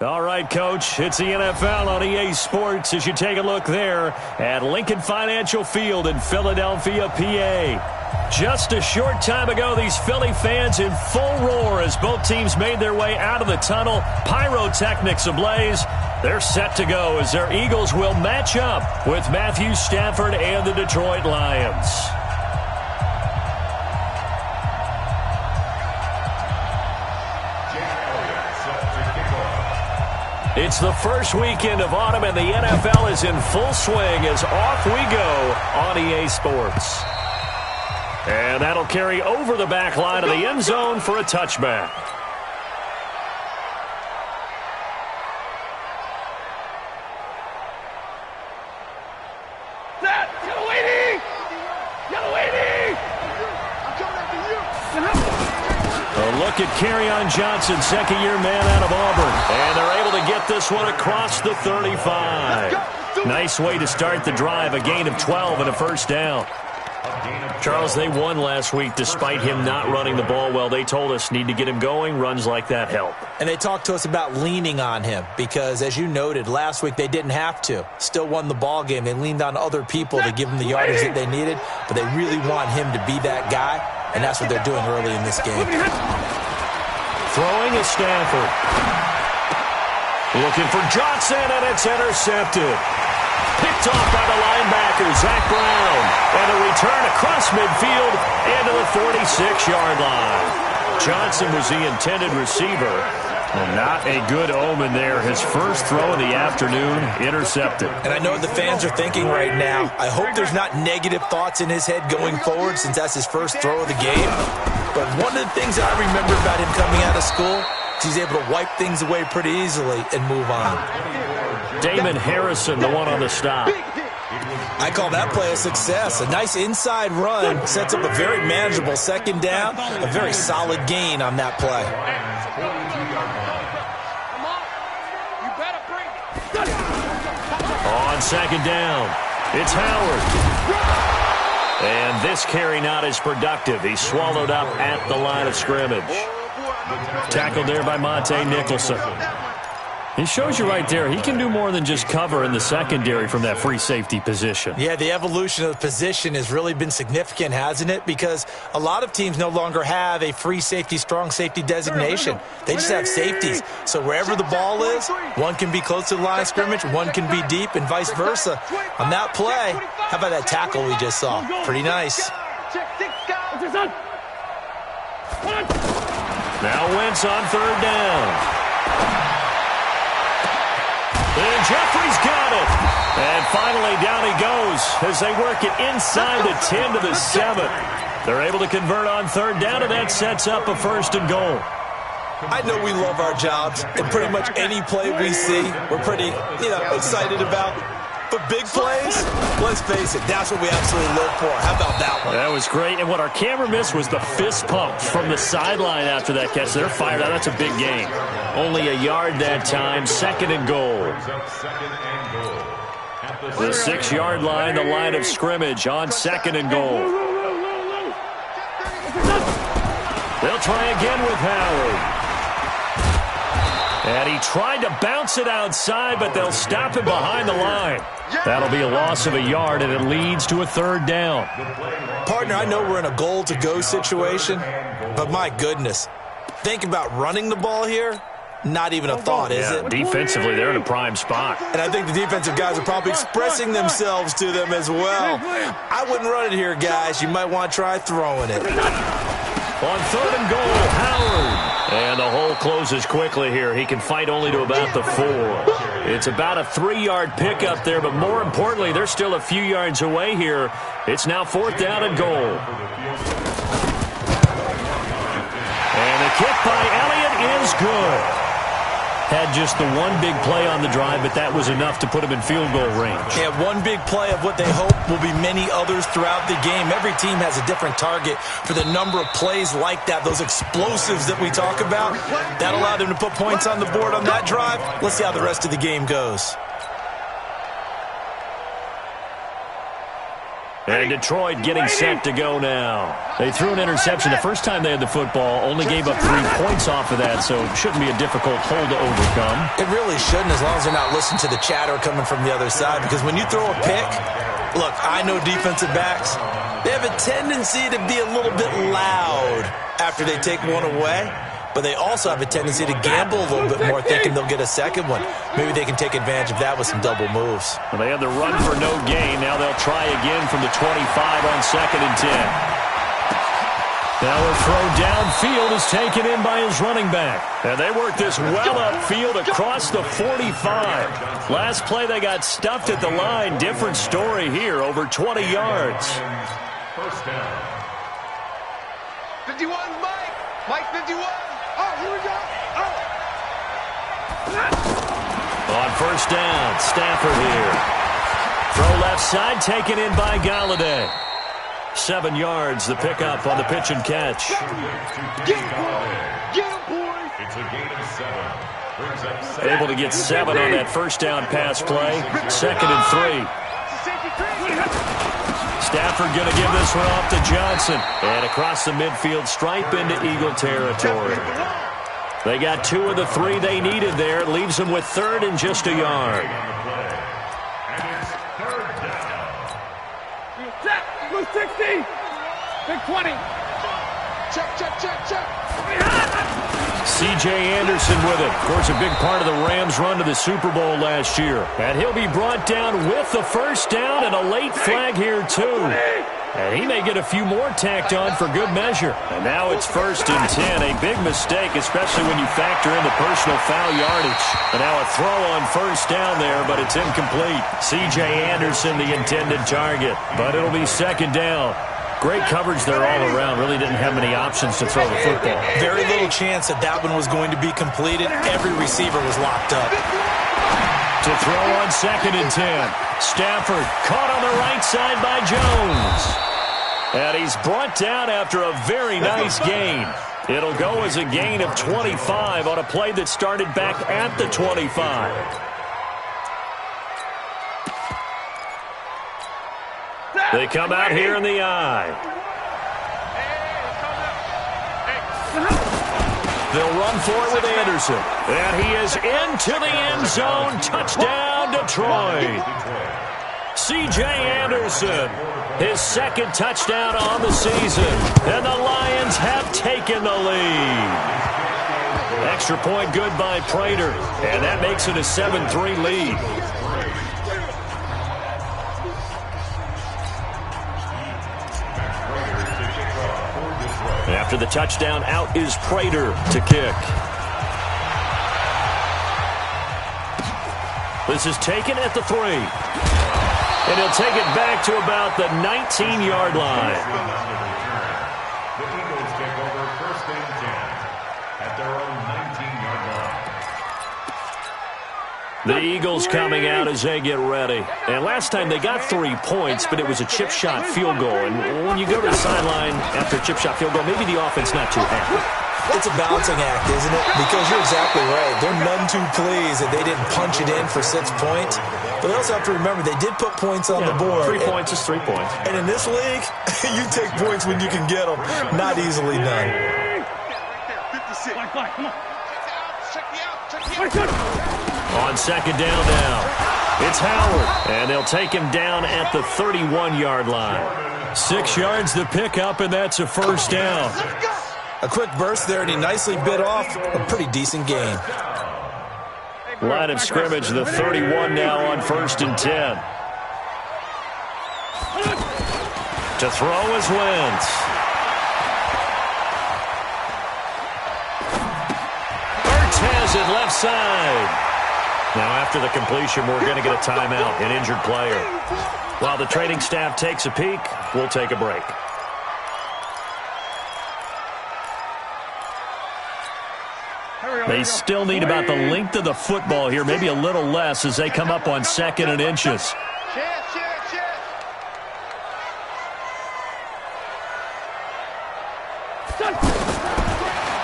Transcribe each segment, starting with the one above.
All right, Coach, it's the NFL on EA Sports as you take a look there at Lincoln Financial Field in Philadelphia, PA. Just a short time ago, these Philly fans in full roar as both teams made their way out of the tunnel. Pyrotechnics ablaze. They're set to go as their Eagles will match up with Matthew Stafford and the Detroit Lions. It's the first weekend of autumn, and the NFL is in full swing as off we go on EA Sports. And that'll carry over the back line of the end zone for a touchback. Look at Kerryon Johnson, second-year man out of Auburn. And they're able to get this one across the 35. Nice way to start the drive, a gain of 12 and a first down. Charles, they won last week despite him not running the ball well. They told us need to get him going. Runs like that help. And they talked to us about leaning on him because, as you noted, last week they didn't have to. Still won the ball game. They leaned on other people to give them the yardage that they needed, but they really want him to be that guy, and that's what they're doing early in this game. Throwing is Stafford. Looking for Johnson, and it's intercepted. Picked off by the linebacker, Zach Brown. And a return across midfield into the 46-yard line. Johnson was the intended receiver. And not a good omen there. His first throw of the afternoon, intercepted. And I know what the fans are thinking right now. I hope there's not negative thoughts in his head going forward since that's his first throw of the game. But one of the things that I remember about him coming out of school is he's able to wipe things away pretty easily and move on. Damon Harrison, the one on the stop. I call that play a success. A nice inside run sets up a very manageable second down, a very solid gain on that play. On second down, it's Howard. And this carry not as productive. He's swallowed up at the line of scrimmage. Tackled there by Monte Nicholson. He shows you right there, he can do more than just cover in the secondary from that free safety position. Yeah, the evolution of the position has really been significant, hasn't it? Because a lot of teams no longer have a free safety, strong safety designation. They just have safeties. So wherever the ball is, one can be close to the line of scrimmage, one can be deep, and vice versa. On that play, how about that tackle we just saw? Pretty nice. Now Wentz on third down. And Jeffrey's got it. And finally down he goes as they work it inside the 10 to the 7. They're able to convert on third down, and that sets up a first and goal. I know we love our jobs, and pretty much any play we see, we're pretty, excited about. But big plays, let's face it, that's what we absolutely live for. How about that one? That was great. And what our camera missed was the fist pump from the sideline after that catch. They're fired out. That's a big gain. Only a yard that time. Second and goal. The 6-yard line, the line of scrimmage on second and goal. They'll try again with Howard. And he tried to bounce it outside, but they'll stop him behind the line. That'll be a loss of a yard, and it leads to a third down. Partner, I know we're in a goal-to-go situation, but my goodness, think about running the ball here. Not even a thought, is it? Defensively, they're in a prime spot. And I think the defensive guys are probably expressing themselves to them as well. I wouldn't run it here, guys. You might want to try throwing it. On third and goal, Howard. And the hole closes quickly here. He can fight only to about the 4. It's about a 3-yard pickup there, but more importantly, they're still a few yards away here. It's now fourth down and goal. And the kick by Elliott is good. Had just the one big play on the drive, but that was enough to put him in field goal range. Yeah, one big play of what they hope will be many others throughout the game. Every team has a different target for the number of plays like that, those explosives that we talk about. That allowed them to put points on the board on that drive. Let's see how the rest of the game goes. And Detroit getting set to go now. They threw an interception the first time they had the football, only gave up 3 points off of that, so it shouldn't be a difficult hole to overcome. It really shouldn't, as long as they're not listening to the chatter coming from the other side, because when you throw a pick, look, I know defensive backs, they have a tendency to be a little bit loud after they take one away. But they also have a tendency to gamble a little bit more, thinking they'll get a second one. Maybe they can take advantage of that with some double moves. Well, they had the run for no gain. Now they'll try again from the 25 on 2nd and 10. Now a throw downfield is taken in by his running back. And they work this well upfield across the 45. Last play they got stuffed at the line. Different story here, over 20 yards. First down. 51, Mike 51. Oh, here we go. Oh. On first down, Stafford here. Throw left side, taken in by Galladay. 7 yards, the pickup on the pitch and catch. Get him, boy. It's a gain of 7. Brings up 7. Able to get 7 on that first down pass play. 2nd and 3. Stafford going to give this one off to Johnson. And across the midfield stripe into Eagle territory. They got 2 of the 3 they needed there. Leaves them with 3rd and just a yard. Blue 60. Big 20. Check. C.J. Anderson with it. Of course, a big part of the Rams' run to the Super Bowl last year. And he'll be brought down with the first down and a late flag here, too. And he may get a few more tacked on for good measure. And now it's 1st and 10. A big mistake, especially when you factor in the personal foul yardage. And now a throw on first down there, but it's incomplete. C.J. Anderson, the intended target. But it'll be 2nd down. Great coverage there all around. Really didn't have many options to throw the football. Very little chance that that one was going to be completed. Every receiver was locked up. To throw on 2nd and 10. Stafford caught on the right side by Jones. And he's brought down after a very nice gain. It'll go as a gain of 25 on a play that started back at the 25. They come out here in the eye. They'll run for it with Anderson. And he is into the end zone. Touchdown, Detroit. C.J. Anderson, his 2nd touchdown on the season. And the Lions have taken the lead. Extra point good by Prater. And that makes it a 7-3 lead. After the touchdown, out is Prater to kick. This is taken at the 3. And he'll take it back to about the 19-yard line. The Eagles take over 1st and 10 at their own 19-yard line. The Eagles coming out as they get ready. And last time they got 3 points, but it was a chip shot field goal. And when you go to the sideline after a chip shot field goal, maybe the offense not too happy. It's a balancing act, isn't it? Because you're exactly right. They're none too pleased that they didn't punch it in for 6 points. But they also have to remember they did put points on the board. 3 points is 3 points. And in this league, you take points when you can get them. Not easily done. Come on. On 2nd down now, it's Howard. And they'll take him down at the 31-yard line. 6 yards the pickup, and that's a 1st down. A quick burst there, and he nicely bit off a pretty decent gain. Line of scrimmage, the 31 now on 1st and 10. To throw is Wentz. Ertz has it left side. Now after the completion, we're going to get a timeout, an injured player. While the training staff takes a peek, we'll take a break. They still need about the length of the football here, maybe a little less as they come up on 2nd and inches.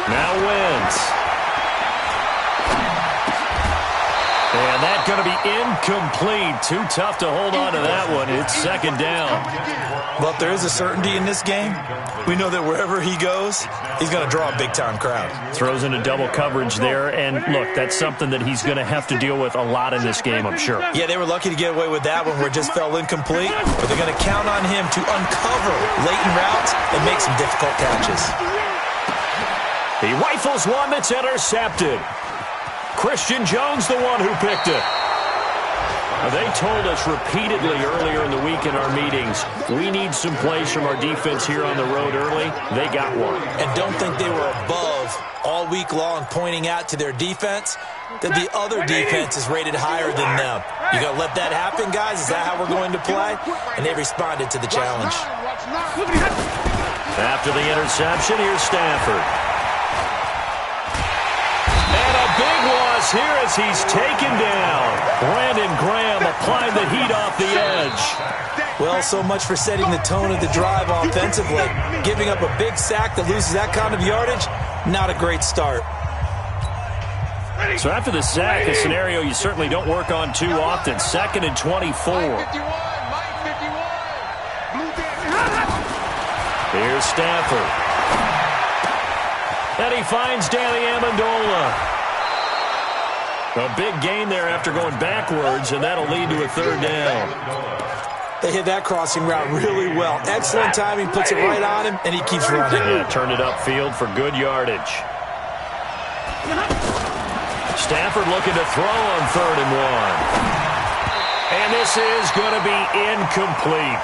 Now Wentz. And that going to be incomplete. Too tough to hold on to that one. It's second down. Well, if there is a certainty in this game, we know that wherever he goes, he's going to draw a big-time crowd. Throws into double coverage there, and look, that's something that he's going to have to deal with a lot in this game, I'm sure. Yeah, they were lucky to get away with that one where it just fell incomplete, but they're going to count on him to uncover latent routes and make some difficult catches. He rifles one that's intercepted. Christian Jones, the one who picked it. They told us repeatedly earlier in the week in our meetings, we need some plays from our defense here on the road early. They got one. And don't think they were above all week long pointing out to their defense that the other defense is rated higher than them. You going to let that happen, guys? Is that how we're going to play? And they responded to the challenge. After the interception, here's Stafford. And a big loss here as he's taken down. Brandon Graham applying the heat off the edge. Well, so much for setting the tone of the drive offensively. Giving up a big sack that loses that kind of yardage, not a great start. So after the sack, a scenario you certainly don't work on too often. 2nd and 24. Here's Stafford. And he finds Danny Amendola. A big gain there after going backwards, and that'll lead to a third down. They hit that crossing route really well. Excellent timing, puts it right on him, and he keeps running. Yeah, turned it upfield for good yardage. Stafford looking to throw on 3rd and 1. And this is going to be incomplete.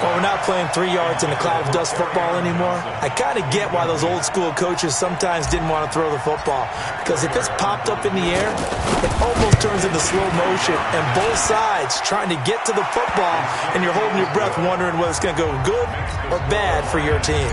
Well, we're not playing 3 yards in a cloud of dust football anymore. I kind of get why those old school coaches sometimes didn't want to throw the football. Because if it's popped up in the air, it almost turns into slow motion. And both sides trying to get to the football, and you're holding your breath wondering whether it's going to go good or bad for your team.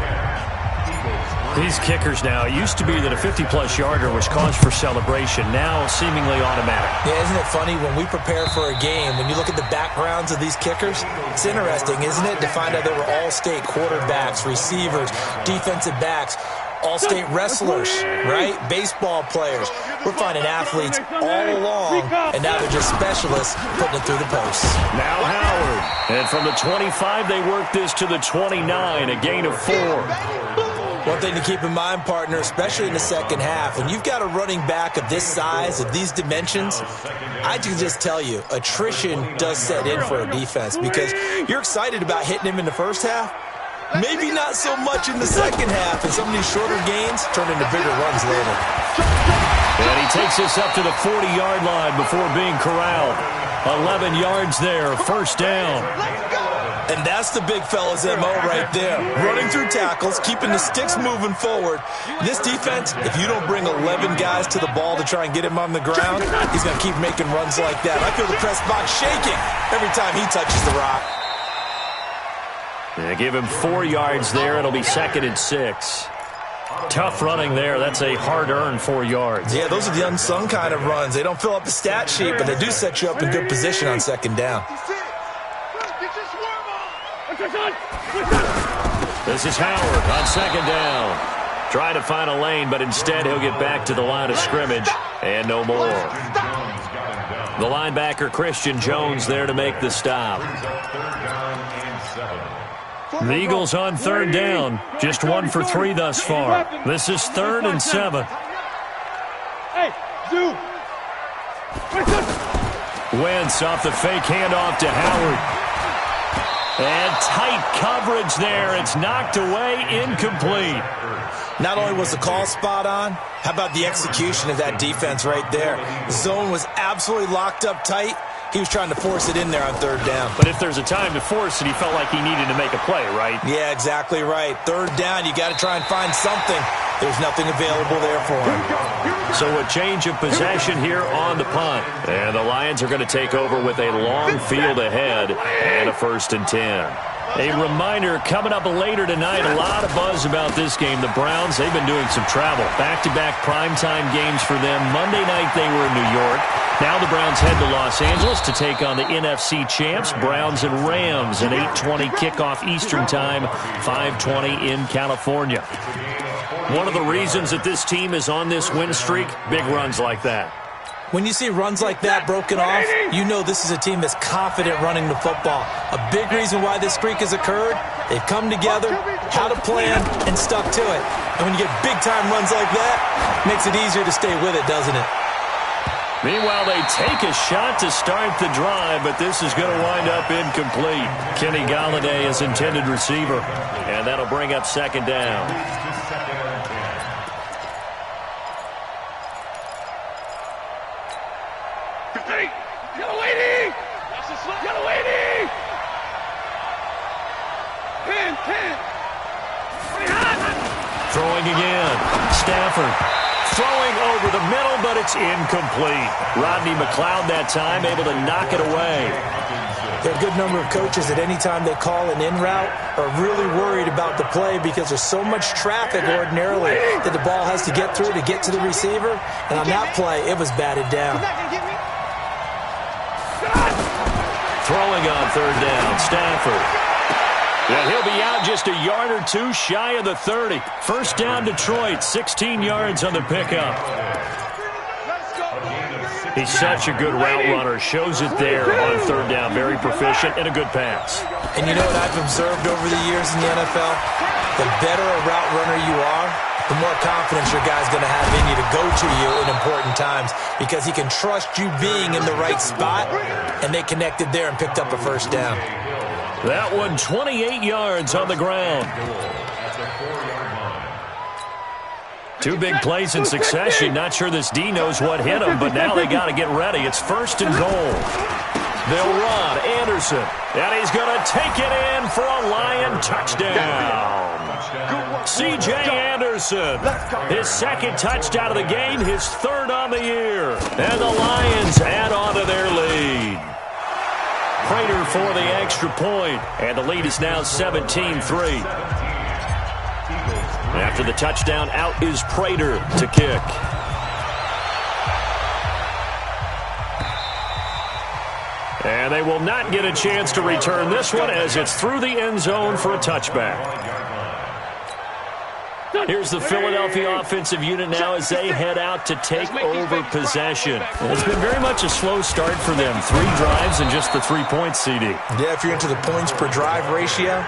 These kickers now, it used to be that a 50-plus yarder was cause for celebration. Now seemingly automatic. Yeah, isn't it funny when we prepare for a game, when you look at the backgrounds of these kickers, it's interesting, isn't it, to find out they were all-state quarterbacks, receivers, defensive backs, all-state wrestlers, right? Baseball players. We're finding athletes all along, and now they're just specialists putting it through the posts. Now Howard. And from the 25, they work this to the 29, a gain of 4. One thing to keep in mind, partner, especially in the second half, when you've got a running back of this size, of these dimensions, I can just tell you, attrition does set in for a defense because you're excited about hitting him in the first half. Maybe not so much in the second half, and some of these shorter gains turn into bigger runs later. And he takes us up to the 40-yard line before being corralled. 11 yards there, first down. And that's the big fella's MO right there. Running through tackles, keeping the sticks moving forward. This defense, if you don't bring 11 guys to the ball to try and get him on the ground, he's going to keep making runs like that. I feel the press box shaking every time he touches the rock. Yeah, give him 4 yards there. It'll be 2nd and 6. Tough running there. That's a hard-earned 4 yards. Yeah, those are the unsung kind of runs. They don't fill up the stat sheet, but they do set you up in good position on second down. This is Howard on second down. Trying to find a lane, but instead he'll get back to the line of scrimmage and no more. The linebacker, Christian Jones, there to make the stop. The Eagles on 3rd down. Just 1 for 3 thus far. This is 3rd and 7. Wentz off the fake handoff to Howard. And tight coverage there. It's knocked away, incomplete. Not only was the call spot on, how about the execution of that defense right there? The zone was absolutely locked up tight. He was trying to force it in there on 3rd down. But if there's a time to force it, he felt like he needed to make a play, right? Yeah, exactly right. 3rd down, you got to try and find something. There's nothing available there for him. So a change of possession here on the punt. And the Lions are going to take over with a long field ahead and a 1st and 10. A reminder, coming up later tonight, a lot of buzz about this game. The Browns, they've been doing some travel. Back-to-back primetime games for them. Monday night they were in New York. Now the Browns head to Los Angeles to take on the NFC champs, Browns and Rams, an 8:20 kickoff Eastern time, 5:20 in California. One of the reasons that this team is on this win streak, big runs like that. When you see runs like that broken off, you know this is a team that's confident running the football. A big reason why this streak has occurred, they've come together, had a plan, and stuck to it. And when you get big-time runs like that, it makes it easier to stay with it, doesn't it? Meanwhile, they take a shot to start the drive, but this is going to wind up incomplete. Kenny Galladay is intended receiver, and that'll bring up second down. Throwing again. Stafford throwing over the middle, but it's incomplete. Rodney McLeod that time able to knock it away. There are a good number of coaches that any time they call an in route are really worried about the play because there's so much traffic ordinarily that the ball has to get through to get to the receiver. And on that play, it was batted down. Throwing on third down, Stafford. And he'll be out just a yard or two shy of the 30. First down, Detroit, 16 yards on the pickup. He's such a good route runner. Shows it there on third down. Very proficient and a good pass. And you know what I've observed over the years in the NFL? The better a route runner you are, the more confidence your guy's going to have in you to go to you in important times because he can trust you being in the right spot, and they connected there and picked up a first down. That one 28 yards on the ground. Two big plays in succession. Not sure this D knows what hit him, but now they got to get ready. It's first and goal. They'll run. Anderson. And he's going to take it in for a Lion touchdown. C.J. Anderson. His second touchdown of the game, his third on the year. And the Lions add on to their lead. Prater for the extra point, and the lead is now 17-3. After the touchdown, out is Prater to kick. And they will not get a chance to return this one as it's through the end zone for a touchback. Here's the Philadelphia offensive unit now as they head out to take over possession. It's been very much a slow start for them. 3 drives and just the 3 points, CD. Yeah, if you're into the points per drive ratio,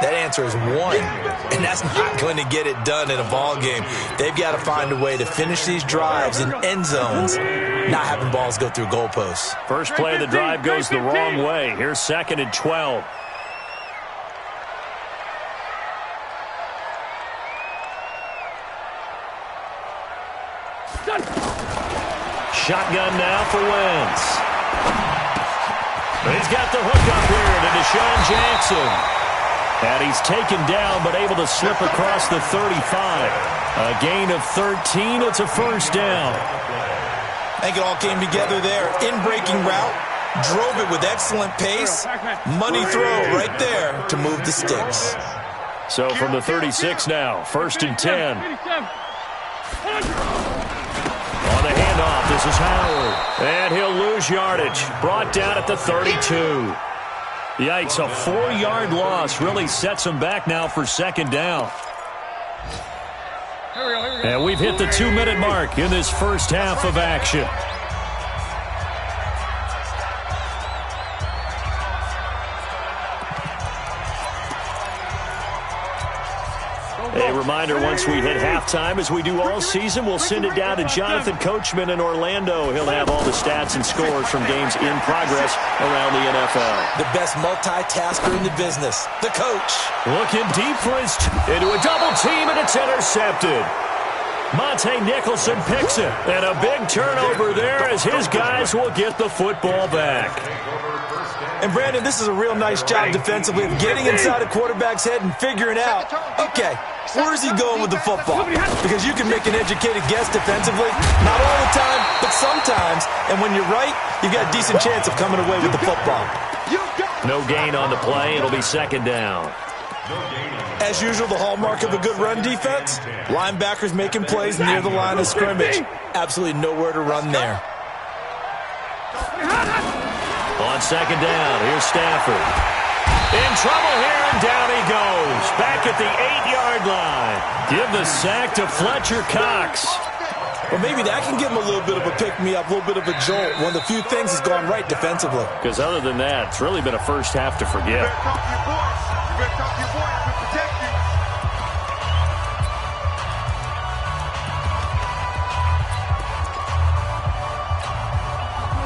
that answer is 1. And that's not going to get it done in a ball game. They've got to find a way to finish these drives in end zones, not having balls go through goalposts. First play of the drive goes the wrong way. Here's second and 12. Shotgun now for Wentz. He's got the hook up here to Deshaun Jackson. And he's taken down but able to slip across the 35. A gain of 13. It's a first down. I think it all came together there. In-breaking route. Drove it with excellent pace. Money throw right there to move the sticks. So from the 36 now, first and 10. On the handoff, this is Howard. And he'll lose yardage. Brought down at the 32. Yikes, a 4-yard loss really sets him back now for second down. And we've hit the 2-minute mark in this first half of action. A reminder, once we hit halftime, as we do all season, we'll send it down to Jonathan Coachman in Orlando. He'll have all the stats and scores from games in progress around the NFL. The best multitasker in the business, the coach. Looking deep for his into a double team, and it's intercepted. Monte Nicholson picks it, and a big turnover there as his guys will get the football back. And, Brandon, this is a real nice job defensively of getting inside a quarterback's head and figuring out, okay, where is he going with the football? Because you can make an educated guess defensively, not all the time, but sometimes. And when you're right, you've got a decent chance of coming away with the football. No gain on the play. It'll be second down. As usual, the hallmark of a good run defense, linebackers making plays near the line of scrimmage. Absolutely nowhere to run there. On second down, here's Stafford. In trouble here, and down he goes. Back at the 8-yard line. Give the sack to Fletcher Cox. Well, maybe that can give him a little bit of a pick-me-up, a little bit of a jolt. One of the few things that's gone right defensively. Because other than that, it's really been a first half to forget. You better talk to your boys. You better talk to your boys to protect you.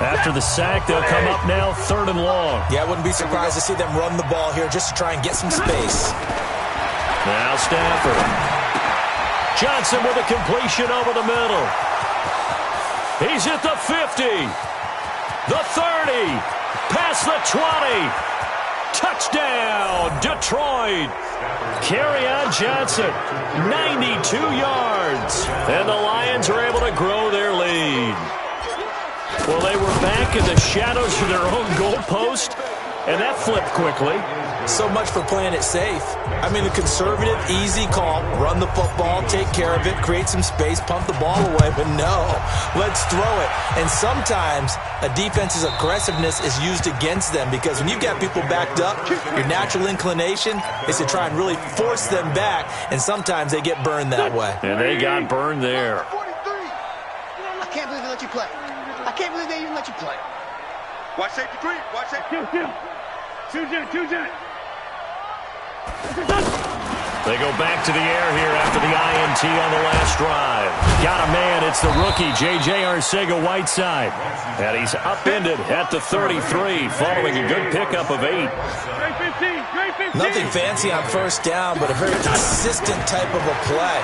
After the sack, they'll come up now 3rd and long. Yeah, I wouldn't be surprised to see them run the ball here just to try and get some space. Now Stafford. Johnson with a completion over the middle. He's at the 50. The 30. Past the 20. Touchdown, Detroit. Kerryon Johnson, 92 yards. And the Lions are able to grow their lead. Well, they were back in the shadows of their own goalpost, and that flipped quickly. So much for playing it safe. I mean, a conservative, easy call, run the football, take care of it, create some space, pump the ball away, but no, let's throw it. And sometimes a defense's aggressiveness is used against them because when you've got people backed up, your natural inclination is to try and really force them back, and sometimes they get burned that way. And they got burned there. I can't believe they let you play. I can't believe they even let you play. Watch safety three. Watch safety. Two jet. They go back to the air here after the INT on the last drive. Got a man. It's the rookie, J.J. Arcega-Whiteside. And he's upended at the 33 following a good pickup of 8. Nothing fancy on first down, but a very consistent type of a play.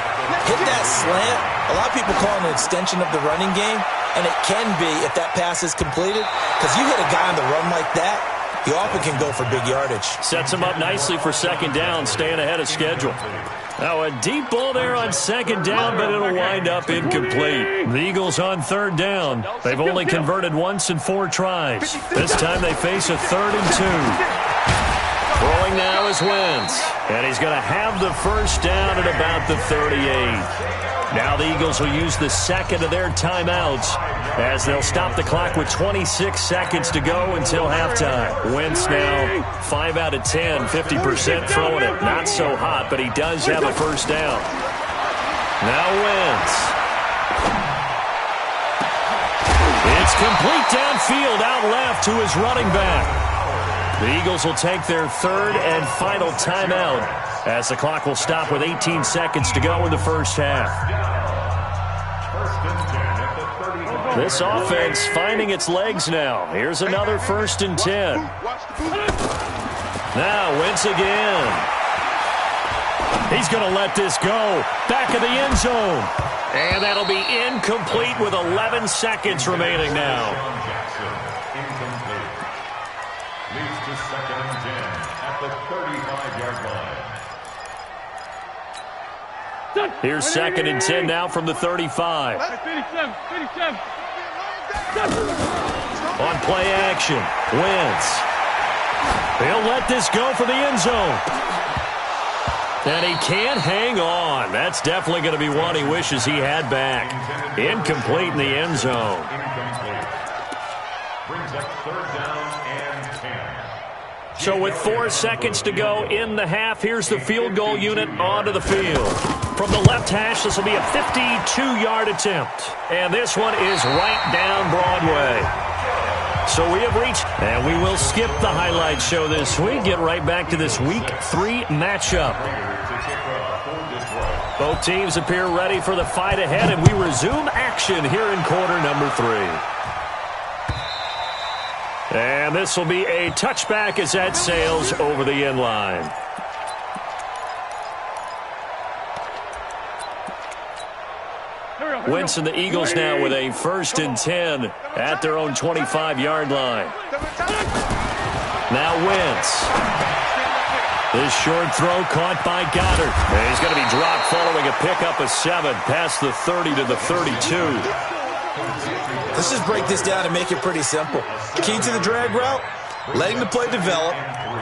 Hit that slant. A lot of people call it an extension of the running game, and it can be if that pass is completed, because you hit a guy on the run like that, he often can go for big yardage. Sets him up nicely for 2nd down, staying ahead of schedule. Now a deep ball there on 2nd down, but it'll wind up incomplete. The Eagles on 3rd down. They've only converted once in 4 tries. This time they face a 3rd and 2. Throwing now is Wentz. And he's going to have the first down at about the 38. Now the Eagles will use the 2nd of their timeouts as they'll stop the clock with 26 seconds to go until halftime. Wentz now 5 out of 10, 50% throwing it. Not so hot, but he does have a first down. Now Wentz. It's complete downfield out left to his running back. The Eagles will take their 3rd and final timeout as the clock will stop with 18 seconds to go in the first half. This offense finding its legs now. Here's another 1st and 10. Now Wentz again. He's going to let this go. Back of the end zone. And that'll be incomplete with 11 seconds remaining now. Leads to 2nd and 10 at the 35-yard line. Here's 2nd and 10 now from the 35. On play action, Wentz. He'll let this go for the end zone. And he can't hang on. That's definitely going to be one he wishes he had back. Incomplete in the end zone. Incomplete. Brings up 3rd down and 10. So with 4 seconds to go in the half, here's the field goal unit onto the field. From the left hash, this will be a 52-yard attempt. And this one is right down Broadway. So we have reached, and we will skip the highlight show this week. Get right back to this Week 3 matchup. Both teams appear ready for the fight ahead, and we resume action here in quarter number 3. And this will be a touchback as that sails over the end line. Wentz and the Eagles now with a 1st and 10 at their own 25-yard line. Now Wentz. This short throw caught by Goddard. And he's going to be dropped following a pickup of 7 past the 30 to the 32. Let's just break this down and make it pretty simple. Key to the drag route, letting the play develop,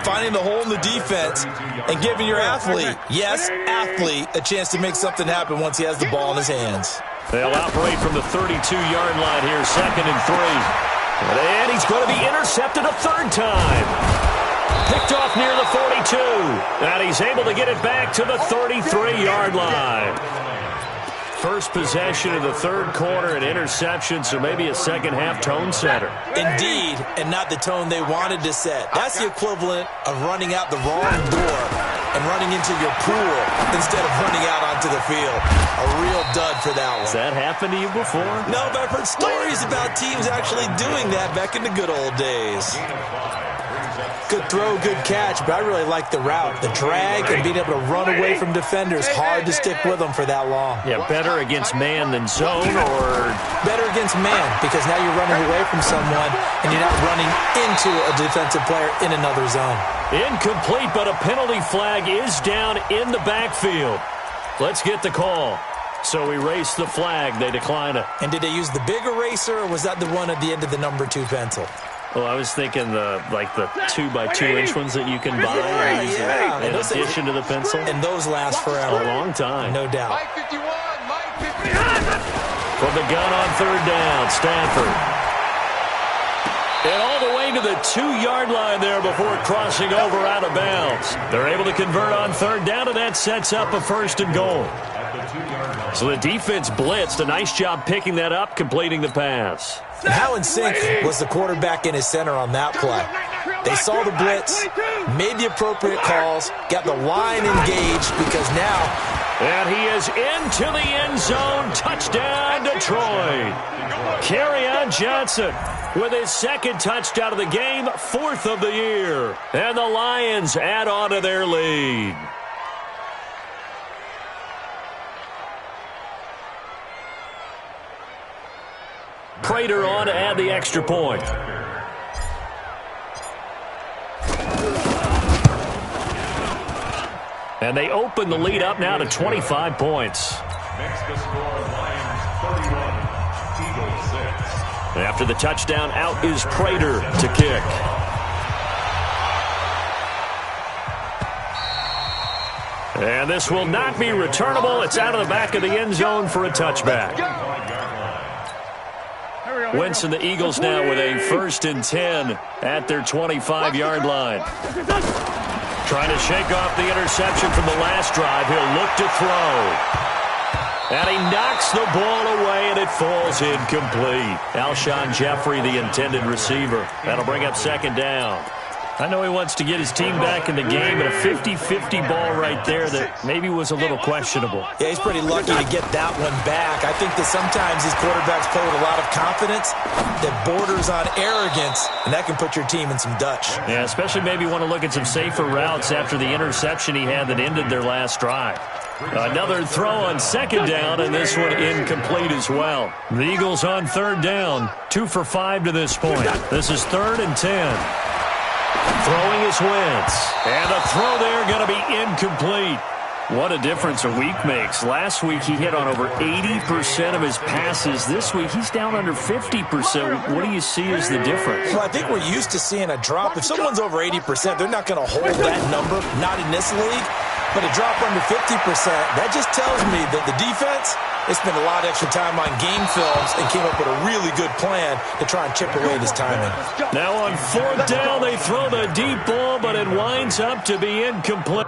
finding the hole in the defense, and giving your athlete, yes, athlete, a chance to make something happen once he has the ball in his hands. They'll operate from the 32-yard line here, 2nd and 3. And he's going to be intercepted a 3rd time. Picked off near the 42. And he's able to get it back to the 33-yard line. First possession of the third quarter, an interception, so maybe a second-half tone setter. Indeed, and not the tone they wanted to set. That's the equivalent of running out the wrong door and running into your pool instead of running out onto the field. A real dud for that one. Has that happened to you before? No, but I've heard stories about teams actually doing that back in the good old days. Good throw, good catch, but I really like the route. The drag and being able to run away from defenders, hard to stick with them for that long. Yeah, better against man than zone, or better against man, because now you're running away from someone and you're not running into a defensive player in another zone. Incomplete, but a penalty flag is down in the backfield. Let's get the call. So erase the flag. They decline it. And did they use the big eraser, or was that the one at the end of the number 2 pencil? Well, I was thinking the 2x2-inch ones that you can buy in addition to the pencil. And those last forever. A long time. No doubt. From the gun on third down, Stanford. And all the way to the 2-yard line there before crossing over out of bounds. They're able to convert on third down, and that sets up a first and goal. So the defense blitzed. A nice job picking that up, completing the pass. Alan Sink was the quarterback in his center on that play. They saw the blitz, made the appropriate calls, got the line engaged, because now... And he is into the end zone. Touchdown, Detroit. Kerryon Johnson with his second touchdown of the game, 4th of the year. And the Lions add on to their lead. Prater on to add the extra point. And they open the lead up now to 25 points. Makes the score Lions 31, Eagles 6. After the touchdown, out is Prater to kick. And this will not be returnable. It's out of the back of the end zone for a touchback. Wentz and the Eagles now with a 1st and 10 at their 25-yard line. Trying to shake off the interception from the last drive. He'll look to throw. And he knocks the ball away, and it falls incomplete. Alshon Jeffrey, the intended receiver. That'll bring up second down. I know he wants to get his team back in the game, but a 50-50 ball right there that maybe was a little questionable. Yeah, he's pretty lucky to get that one back. I think that sometimes these quarterbacks play with a lot of confidence that borders on arrogance, and that can put your team in some Dutch. Yeah, especially maybe want to look at some safer routes after the interception he had that ended their last drive. Another throw on second down, and this one incomplete as well. The Eagles on third down, 2 for 5 to this point. This is 3rd and 10. Throwing is Wentz. And the throw there going to be incomplete. What a difference a week makes. Last week he hit on over 80% of his passes. This week he's down under 50%. What do you see as the difference? Well, I think we're used to seeing a drop. If someone's over 80%, they're not going to hold that number, not in this league. But a drop under 50%, that just tells me that the defense, they spent a lot of extra time on game films and came up with a really good plan to try and chip away this timing. Now on 4th down, they throw the deep ball, but it winds up to be incomplete.